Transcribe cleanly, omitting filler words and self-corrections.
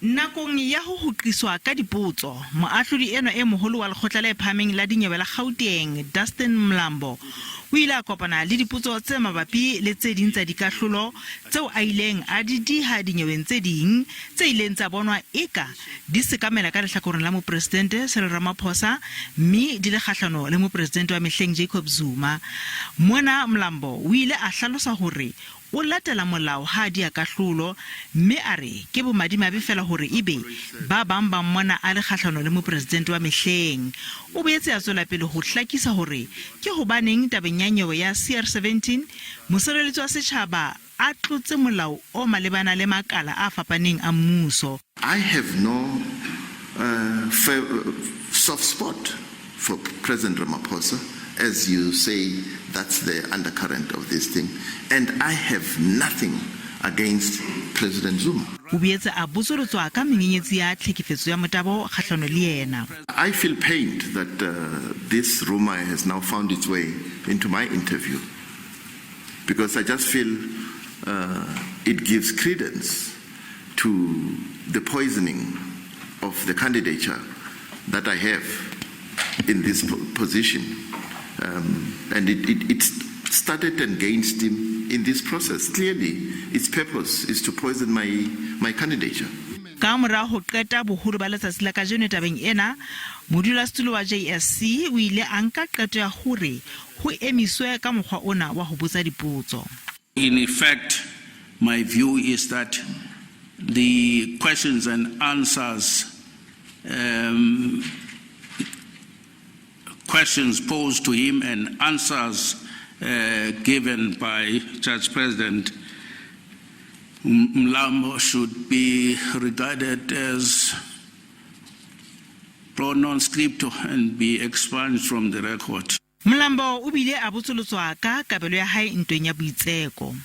Nakong ya ho hukiswa ka dipotso, moahlodi eno e moholo wa lekgotla le phahameng la dinyewe la Gauteng, Dustan Mlambo, o ile a kopana le dipotso tse mabapi le tse ding tsa dikahlolo tseo a ileng a di diha dinyeweng tse ding tse ileng tsa bonwa eka di sekamela ka lehlakoreng la mopresidente Cyril Ramaphosa mme di le kgahlano le mopresidente wa mehleng Jacob Zuma. Mona Mlambo o ile a hlalosa hore o latela molao ha di akahlolo mme a re ke bomadimabe fela hore ebe ba bang ba mona a le kgahlano le mopresidente wa mehleng. O boetse a tswela pele ho hlakisa hore ke hobaneng tabeng ya nyewe ya CR17 mosereletsi wa setjhaba a tlotse molao o malebana le makala a fapaneng a mmuso. I have no soft spot for President Ramaphosa. As you say, that's the undercurrent of this thing. And I have nothing against President Zuma. O boetse a botsolotswa ka menyenyetsi ya tlhekefetso ya motabo kgahlano le yena. I feel pained that this rumor has now found its way into my interview, because I just feel it gives credence to the poisoning of the candidature that I have in this position. And it started and gained steam in this process. Clearly, its purpose is to poison my candidature. Ka mora ho qeta boholo ba letsatsi la kajeno tabeng ena, Modulasetulo wa JSC o ile a nka qeto ya hore ho emiswe ka mokgwa ona wa ho botsa dipotso. In effect, my view is that the questions and answers questions posed to him and answers given by Judge President Mlambo should be regarded as pro non scripto and be expunged from the record. Mlambo o bile a botsolotswa ka kabelo ya hae ntweng ya boitseko.